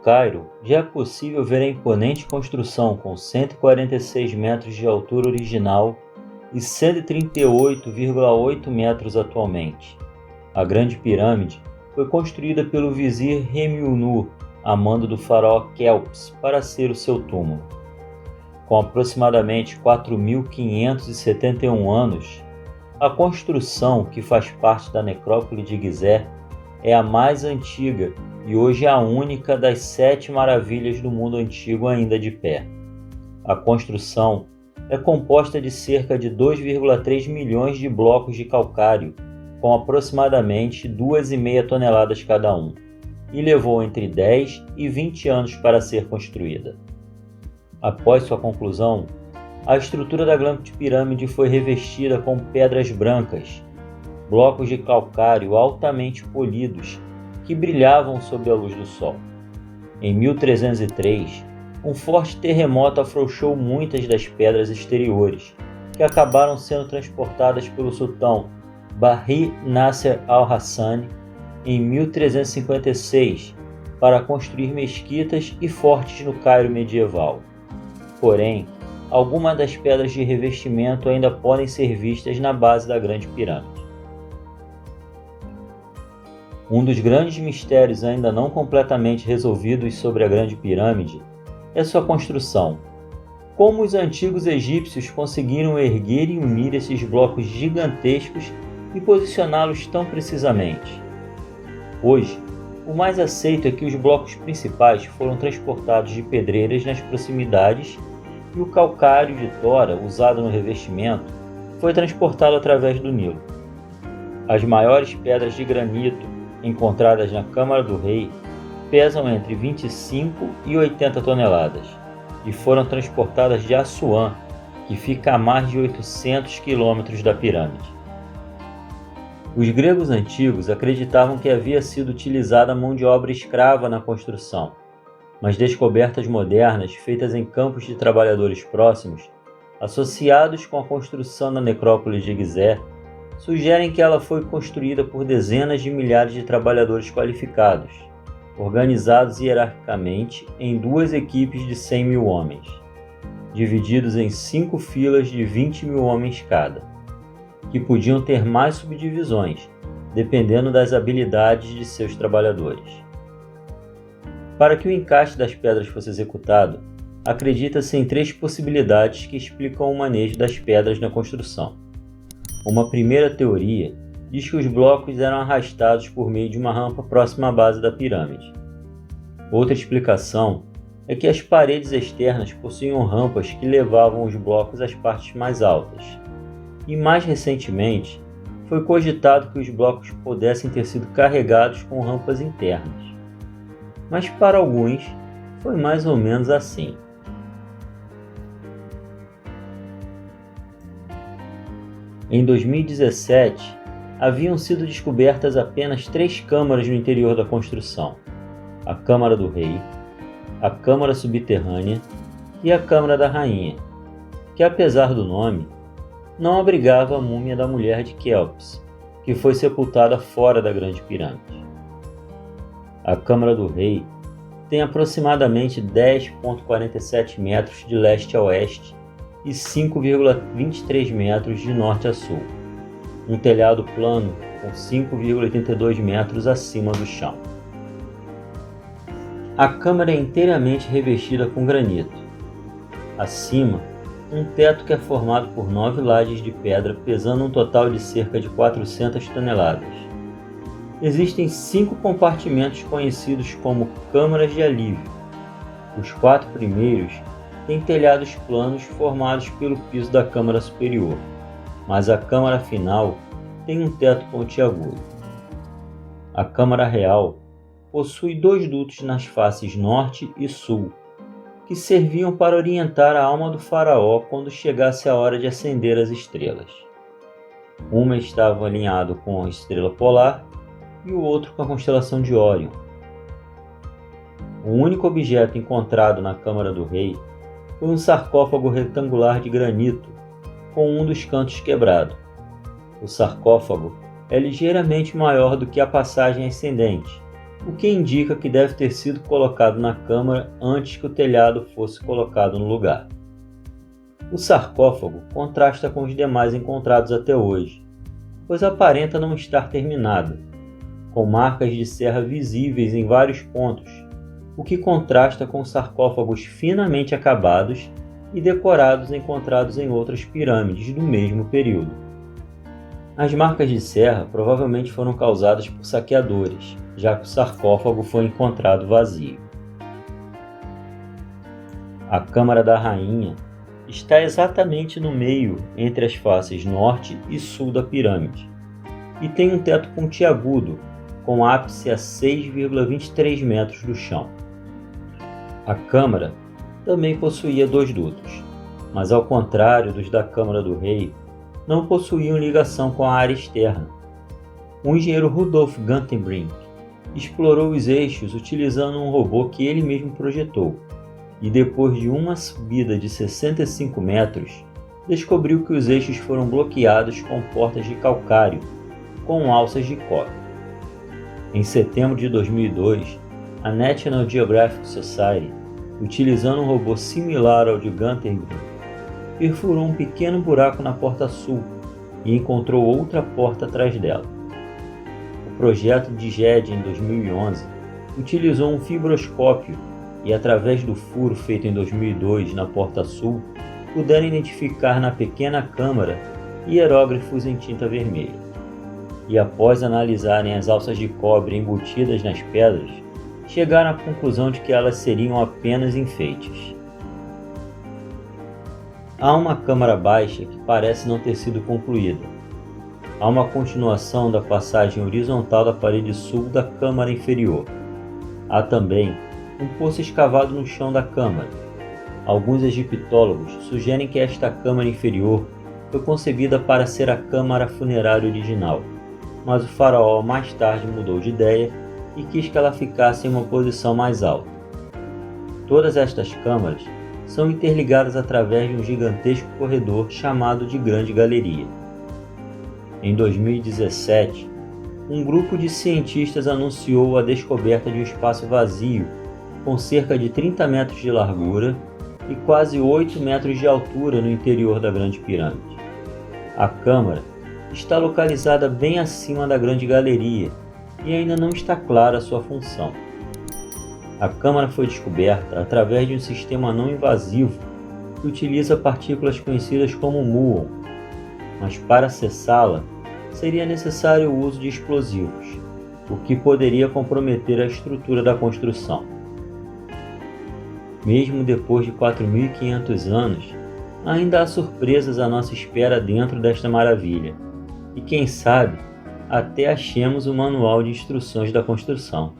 Cairo, já é possível ver a imponente construção com 146 metros de altura original e 138,8 metros atualmente. A Grande Pirâmide foi construída pelo vizir Remiu-Nu, a mando do faraó Kelps, para ser o seu túmulo. Com aproximadamente 4.571 anos, a construção, que faz parte da necrópole de Gizé, é a mais antiga e hoje a única das 7 maravilhas do mundo antigo ainda de pé. A construção é composta de cerca de 2,3 milhões de blocos de calcário, com aproximadamente 2,5 toneladas cada um, e levou entre 10 e 20 anos para ser construída. Após sua conclusão, a estrutura da Grande Pirâmide foi revestida com pedras brancas, blocos de calcário altamente polidos que brilhavam sob a luz do sol. Em 1303, um forte terremoto afrouxou muitas das pedras exteriores, que acabaram sendo transportadas pelo sultão Bahrī Nasser al-Hassani em 1356 para construir mesquitas e fortes no Cairo medieval. Porém, algumas das pedras de revestimento ainda podem ser vistas na base da Grande Pirâmide. Um dos grandes mistérios ainda não completamente resolvidos sobre a Grande Pirâmide é sua construção. Como os antigos egípcios conseguiram erguer e unir esses blocos gigantescos e posicioná-los tão precisamente? Hoje, o mais aceito é que os blocos principais foram transportados de pedreiras nas proximidades e o calcário de tora usado no revestimento foi transportado através do Nilo. As maiores pedras de granito encontradas na Câmara do Rei pesam entre 25 e 80 toneladas e foram transportadas de Assuã, que fica a mais de 800 quilômetros da pirâmide. Os gregos antigos acreditavam que havia sido utilizada mão de obra escrava na construção, mas descobertas modernas feitas em campos de trabalhadores próximos, associados com a construção da necrópole de Gizé, sugerem que ela foi construída por dezenas de milhares de trabalhadores qualificados, organizados hierarquicamente em 2 equipes de 100 mil homens, divididos em 5 filas de 20 mil homens cada, que podiam ter mais subdivisões, dependendo das habilidades de seus trabalhadores. Para que o encaixe das pedras fosse executado, acredita-se em 3 possibilidades que explicam o manejo das pedras na construção. Uma primeira teoria diz que os blocos eram arrastados por meio de uma rampa próxima à base da pirâmide. Outra explicação é que as paredes externas possuíam rampas que levavam os blocos às partes mais altas. E mais recentemente, foi cogitado que os blocos pudessem ter sido carregados com rampas internas. Mas para alguns, foi mais ou menos assim. Em 2017, haviam sido descobertas apenas 3 câmaras no interior da construção: a Câmara do Rei, a Câmara Subterrânea e a Câmara da Rainha, que apesar do nome, não abrigava a múmia da mulher de Kelps, que foi sepultada fora da Grande Pirâmide. A Câmara do Rei tem aproximadamente 10,47 metros de leste a oeste e 5,23 metros de norte a sul, um telhado plano com 5,82 metros acima do chão. A câmara é inteiramente revestida com granito. Acima, um teto que é formado por 9 lajes de pedra pesando um total de cerca de 400 toneladas. Existem 5 compartimentos conhecidos como câmaras de alívio. Os 4 primeiros têm telhados planos formados pelo piso da câmara superior, mas a câmara final tem um teto pontiagudo. A Câmara Real possui 2 dutos nas faces norte e sul, que serviam para orientar a alma do faraó quando chegasse a hora de acender as estrelas. Uma estava alinhado com a estrela polar e o outro com a constelação de Órion. O único objeto encontrado na Câmara do Rei foi um sarcófago retangular de granito, com um dos cantos quebrado. O sarcófago é ligeiramente maior do que a passagem ascendente o que indica que deve ter sido colocado na câmara antes que o telhado fosse colocado no lugar. O sarcófago contrasta com os demais encontrados até hoje, pois aparenta não estar terminado, com marcas de serra visíveis em vários pontos, o que contrasta com sarcófagos finamente acabados e decorados encontrados em outras pirâmides do mesmo período. As marcas de serra provavelmente foram causadas por saqueadores, já que o sarcófago foi encontrado vazio. A Câmara da Rainha está exatamente no meio entre as faces norte e sul da pirâmide e tem um teto pontiagudo, com ápice a 6,23 metros do chão. A câmara também possuía 2 dutos, mas ao contrário dos da Câmara do Rei, não possuíam ligação com a área externa. O engenheiro Rudolf Gantenbrink explorou os eixos utilizando um robô que ele mesmo projetou, e depois de uma subida de 65 metros, descobriu que os eixos foram bloqueados com portas de calcário, com alças de cobre. Em setembro de 2002, a National Geographic Society, utilizando um robô similar ao de Gantenbrink, perfurou um pequeno buraco na porta sul e encontrou outra porta atrás dela. O projeto de GED em 2011 utilizou um fibroscópio e, através do furo feito em 2002 na porta sul, puderam identificar na pequena câmara hieróglifos em tinta vermelha. E após analisarem as alças de cobre embutidas nas pedras, chegaram à conclusão de que elas seriam apenas enfeites. Há uma câmara baixa que parece não ter sido concluída. Há uma continuação da passagem horizontal da parede sul da câmara inferior. Há também um poço escavado no chão da câmara. Alguns egiptólogos sugerem que esta câmara inferior foi concebida para ser a câmara funerária original, mas o faraó mais tarde mudou de ideia e quis que ela ficasse em uma posição mais alta. Todas estas câmaras são interligadas através de um gigantesco corredor chamado de Grande Galeria. Em 2017, um grupo de cientistas anunciou a descoberta de um espaço vazio com cerca de 30 metros de largura e quase 8 metros de altura no interior da Grande Pirâmide. A câmara está localizada bem acima da Grande Galeria e ainda não está clara sua função. A câmara foi descoberta através de um sistema não invasivo que utiliza partículas conhecidas como muon, mas para acessá-la seria necessário o uso de explosivos, o que poderia comprometer a estrutura da construção. Mesmo depois de 4.500 anos, ainda há surpresas à nossa espera dentro desta maravilha, e quem sabe até achemos o manual de instruções da construção.